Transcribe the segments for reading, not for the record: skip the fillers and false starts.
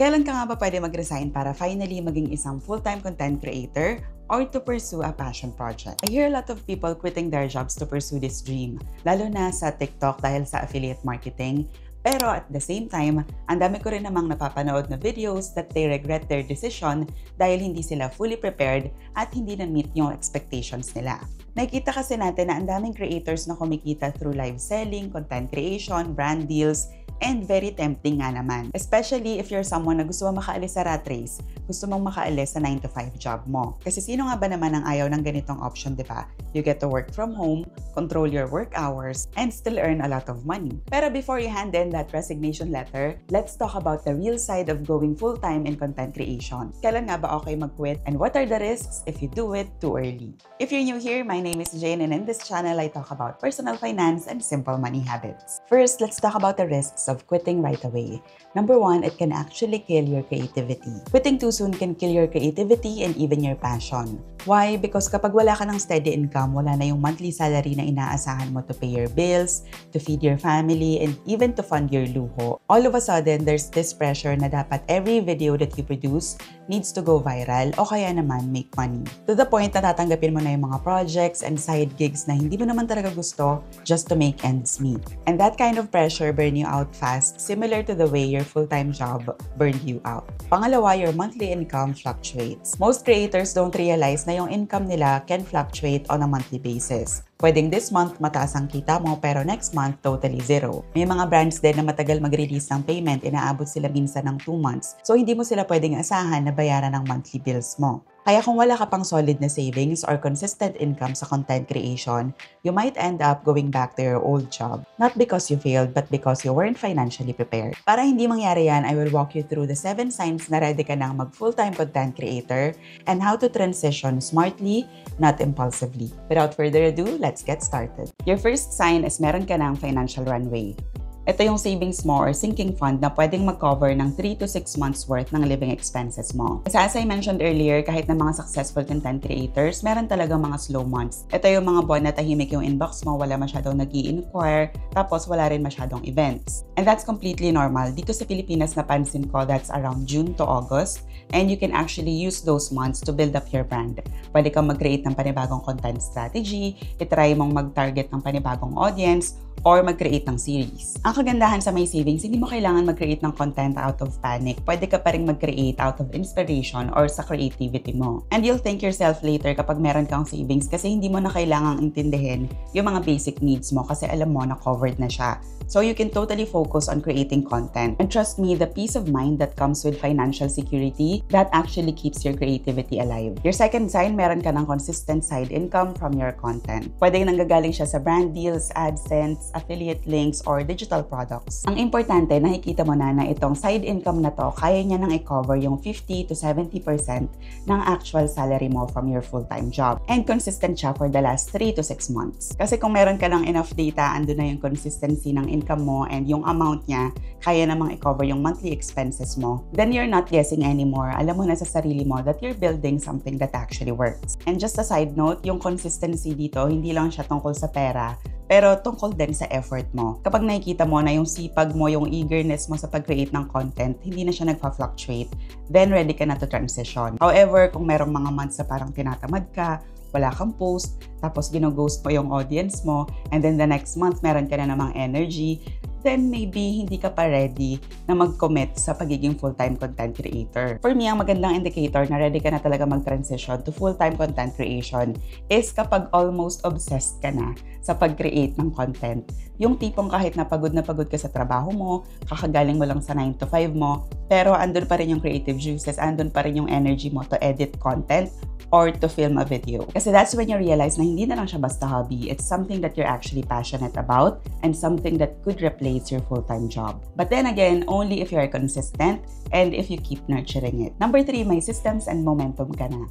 Kailan ka nga ba pwede mag-resign para finally maging isang full-time content creator or to pursue a passion project? I hear a lot of people quitting their jobs to pursue this dream, lalo na sa TikTok dahil sa affiliate marketing. Pero at the same time, ang dami ko rin namang napapanood na videos that they regret their decision dahil hindi sila fully prepared at hindi na-meet yung expectations nila. Nakikita kasi natin na ang daming creators na kumikita through live selling, content creation, brand deals, and very tempting nga naman. Especially if you're someone na gusto mong makaalis sa rat race, gusto mong makaalis sa 9-to-5 job mo. Kasi sino nga ba naman ang ayaw ng ganitong option, di ba? You get to work from home, control your work hours, and still earn a lot of money. Pero before you hand in that resignation letter, let's talk about the real side of going full-time in content creation. Kailan nga ba okay mag-quit? And what are the risks if you do it too early? If you're new here, my name is Jane, and in this channel, I talk about personal finance and simple money habits. First, let's talk about the risks of quitting right away. Number one, it can actually kill your creativity. Quitting too soon can kill your creativity and even your passion. Why? Because kapag wala ka ng steady income, wala na yung monthly salary na inaasahan mo to pay your bills, to feed your family, and even to fund your luho. All of a sudden, there's this pressure na dapat every video that you produce needs to go viral o kaya naman make money. To the point na tatanggapin mo na yung mga projects and side gigs na hindi mo naman talaga gusto just to make ends meet. And that kind of pressure burn you out fast, similar to the way your full-time job burned you out. Pangalawa, your monthly income fluctuates. Most creators don't realize na yung income nila can fluctuate on a monthly basis. Pwedeng this month mataas ang kita mo pero next month totally zero. May mga brands din na matagal mag-release ng payment, inaabot sila minsan ng 2 months. So hindi mo sila pwedeng asahan na bayaran ng monthly bills mo. Kaya kung wala ka pang solid na savings or consistent income sa content creation, you might end up going back to your old job. Not because you failed, but because you weren't financially prepared. Para hindi mangyari yan, I will walk you through the 7 signs na ready ka nang mag full-time content creator and how to transition smartly, not impulsively. Without further ado, let's get started. Your first sign is meron ka ng financial runway. Ito yung savings mo or sinking fund na pwedeng mag-cover ng 3 to 6 months worth ng living expenses mo. Kasi as I mentioned earlier, kahit na mga successful content creators, meron talagang mga slow months. Ito yung mga buwan na tahimik yung inbox mo, wala masyadong nag-i-inquire, tapos wala rin masyadong events. And that's completely normal. Dito sa Pilipinas napansin ko, that's around June to August, and you can actually use those months to build up your brand. Pwede kang mag-create ng panibagong content strategy, itry mong mag-target ng panibagong audience, or mag-create ng series. Ang kagandahan sa may savings, hindi mo kailangan mag-create ng content out of panic. Pwede ka pa rin mag-create out of inspiration or sa creativity mo. And you'll thank yourself later kapag meron kang savings kasi hindi mo na kailangang intindihin yung mga basic needs mo kasi alam mo na covered na siya. So you can totally focus on creating content. And trust me, the peace of mind that comes with financial security, that actually keeps your creativity alive. Your second sign, meron ka ng consistent side income from your content. Pwede nanggagaling siya sa brand deals, AdSense, affiliate links, or digital products. Ang importante, nakikita mo na itong side income na to, kaya niya nang i-cover yung 50 to 70% ng actual salary mo from your full-time job. And consistent siya for the last 3 to 6 months. Kasi kung meron ka ng enough data, andun na yung consistency ng income mo and yung amount niya, kaya namang i-cover yung monthly expenses mo, then you're not guessing anymore. Alam mo na sa sarili mo that you're building something that actually works. And just a side note, yung consistency dito, hindi lang siya tungkol sa pera, pero tungkol din sa effort mo. Kapag nakikita mo na yung sipag mo, yung eagerness mo sa pag-create ng content, hindi na siya nagpa-fluctuate, then ready ka na to transition. However, kung merong mga months na parang tinatamad ka, wala kang post, tapos gino-ghost mo yung audience mo, and then the next month meron ka na namang energy, then maybe hindi ka pa ready na mag-commit sa pagiging full-time content creator. For me, ang magandang indicator na ready ka na talaga mag-transition to full-time content creation is kapag almost obsessed ka na sa pag-create ng content. Yung tipong kahit na pagod ka sa trabaho mo, kakagaling mo lang sa 9 to 5 mo, pero andun pa rin yung creative juices, andun pa rin yung energy mo to edit content or to film a video. Kasi that's when you realize na hindi na lang siya basta hobby. It's something that you're actually passionate about and something that could replace your full-time job. But then again, only if you are consistent and if you keep nurturing it. Number 3, may systems and momentum ka na.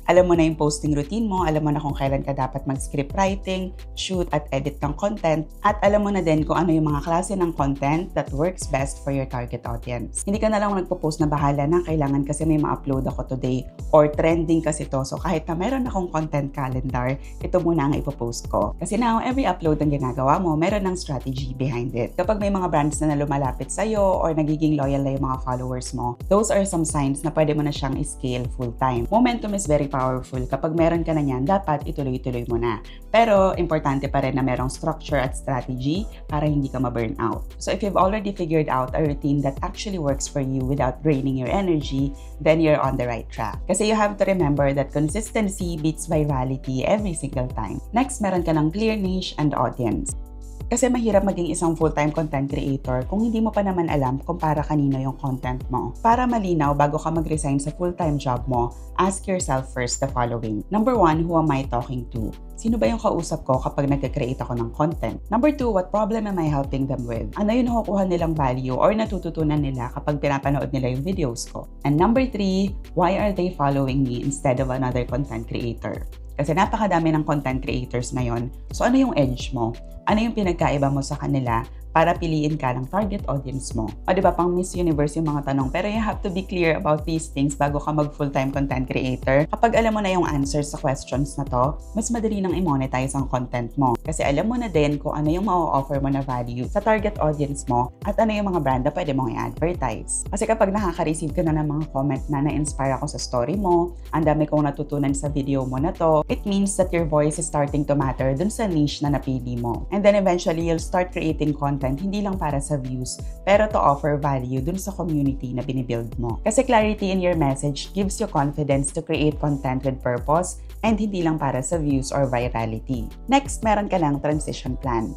Alam mo na yung posting routine mo, alam mo na kung kailan ka dapat mag-script writing, shoot at edit ng content, at alam mo na din kung ano yung mga klase ng content that works best for your target audience. Hindi ka na lang nagpo-post na bahala na kailangan kasi may ma-upload ako today or trending kasi to. So kahit na meron akong content calendar, ito muna ang ipopost ko. Kasi now, every upload na ginagawa mo, meron ng strategy behind it. Kapag may mga brands na lumalapit sa'yo or nagiging loyal na yung mga followers mo, those are some signs na pwede mo na siyang i-scale full-time. Momentum is very powerful. Kapag meron ka na yan, dapat ituloy-tuloy mo na. Pero, importante pa rin na merong structure at strategy para hindi ka ma-burn out. So, if you've already figured out a routine that actually works for you without draining your energy, then you're on the right track. Kasi you have to remember that consistency beats virality every single time. Next, meron ka ng clear niche and audience. Kasi mahirap maging isang full-time content creator kung hindi mo pa naman alam kung para kanino yung content mo. Para malinaw bago ka mag-resign sa full-time job mo, ask yourself first the following. Number 1, who am I talking to? Sino ba yung kausap ko kapag nag-create ako ng content? Number 2, what problem am I helping them with? Ano yung nakukuha nilang value or natututunan nila kapag pinapanood nila yung videos ko? And number 3, why are they following me instead of another content creator? Kasi napakadami ng content creators ngayon. So ano yung edge mo? Ano yung pinagkaiba mo sa kanila para piliin ka ng target audience mo? O diba pang Miss Universe yung mga tanong, pero you have to be clear about these things bago ka mag full-time content creator. Kapag alam mo na yung answers sa questions na to, mas madali nang i-monetize ang content mo. Kasi alam mo na din kung ano yung ma-offer mo na value sa target audience mo at ano yung mga brand na pwede mong i-advertise. Kasi kapag nakaka-receive ka na ng mga comment na na-inspire ako sa story mo, ang dami kong natutunan sa video mo na to, it means that your voice is starting to matter dun sa niche na napili mo. And then eventually, you'll start creating content hindi lang para sa views, pero to offer value dun sa community na binibuild mo. Kasi clarity in your message gives you confidence to create content with purpose and hindi lang para sa views or virality. Next, meron ka ng transition plan.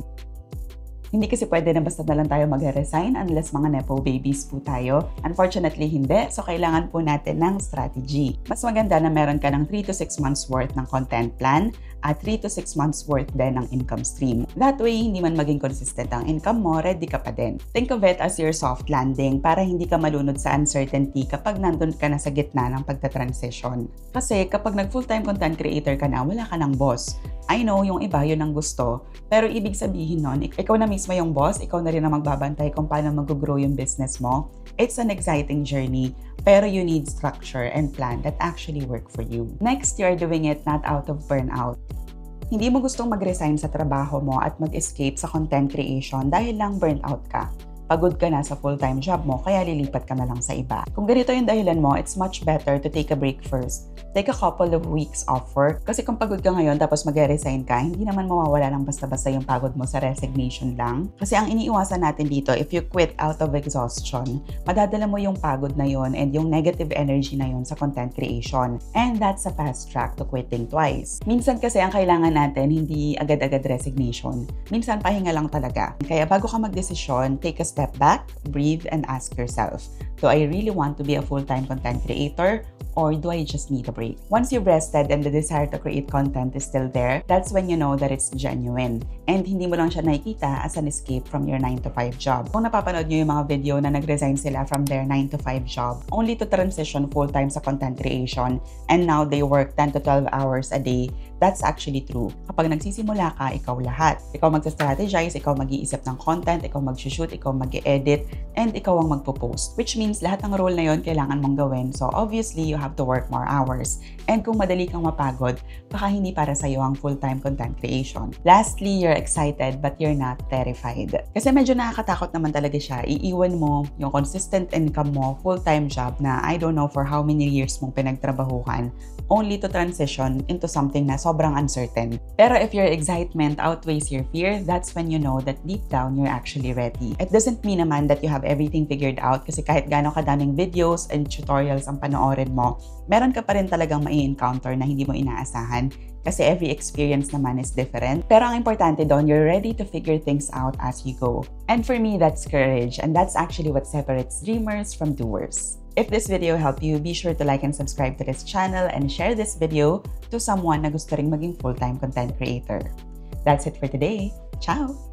Hindi kasi pwede na basta na lang tayo mag-resign unless mga nepo babies po tayo. Unfortunately, hindi. So, kailangan po natin ng strategy. Mas maganda na meron ka ng 3 to 6 months worth ng content plan at 3 to 6 months worth din ng income stream. That way, hindi man maging consistent ang income mo, ready ka pa din. Think of it as your soft landing para hindi ka malunod sa uncertainty kapag nandun ka na sa gitna ng pagta-transition. Kasi kapag nag-full-time content creator ka na, wala ka ng boss. I know, yung iba yun ang gusto, pero ibig sabihin nun, ikaw na mismo yung boss, ikaw na rin ang magbabantay kung paano mag-grow yung business mo. It's an exciting journey, pero you need structure and plan that actually work for you. Next, you're doing it not out of burnout. Hindi mo gustong mag-resign sa trabaho mo at mag-escape sa content creation dahil lang burnout ka. Pagod ka na sa full-time job mo, kaya lilipat ka na lang sa iba. Kung ganito yung dahilan mo, it's much better to take a break first. Take a couple of weeks off work. Kasi kung pagod ka ngayon tapos mag-resign ka, hindi naman mawawala ng basta-basta yung pagod mo sa resignation lang. Kasi ang iniiwasan natin dito, if you quit out of exhaustion, madadala mo yung pagod na yon and yung negative energy na yon sa content creation. And that's a fast track to quitting twice. Minsan kasi ang kailangan natin, hindi agad-agad resignation. Minsan pahinga lang talaga. Kaya bago ka magdesisyon, take a step back, breathe, and ask yourself, do I really want to be a full-time content creator or do I just need a break? Once you've rested and the desire to create content is still there, that's when you know that it's genuine. And hindi mo lang siya nakikita as an escape from your 9-to-5 job. Kung napapanood nyo yung mga video na nag-resign sila from their 9-to-5 job, only to transition full-time sa content creation, and now they work 10 to 12 hours a day, that's actually true. Kapag nagsisimula ka, ikaw lahat. Ikaw magsa-strategize, ikaw mag-iisip ng content, ikaw mag-shoot, ikaw mag-edit, and ikaw ang magpo-post. Which means lahat ng role na yon kailangan mong gawin. So obviously, you have to work more hours. And kung madali kang mapagod, baka hindi para sa'yo ang full-time content creation. Lastly, you're excited but you're not terrified. Kasi medyo nakakatakot naman talaga siya. Iiwan mo yung consistent income mo, full-time job na I don't know for how many years mong pinagtrabahuhan, only to transition into something na sobrang uncertain. Pero if your excitement outweighs your fear, that's when you know that deep down you're actually ready. It doesn't mean naman that you have everything figured out kasi kahit gaano kadaming videos and tutorials ang panoorin mo, meron ka pa rin talagang mai-encounter na hindi mo inaasahan kasi every experience naman is different. Pero ang importante doon, you're ready to figure things out as you go. And for me, that's courage, and that's actually what separates dreamers from doers. If this video helped you, be sure to like and subscribe to this channel and share this video to someone na gusto ring maging full-time content creator. That's it for today. Ciao!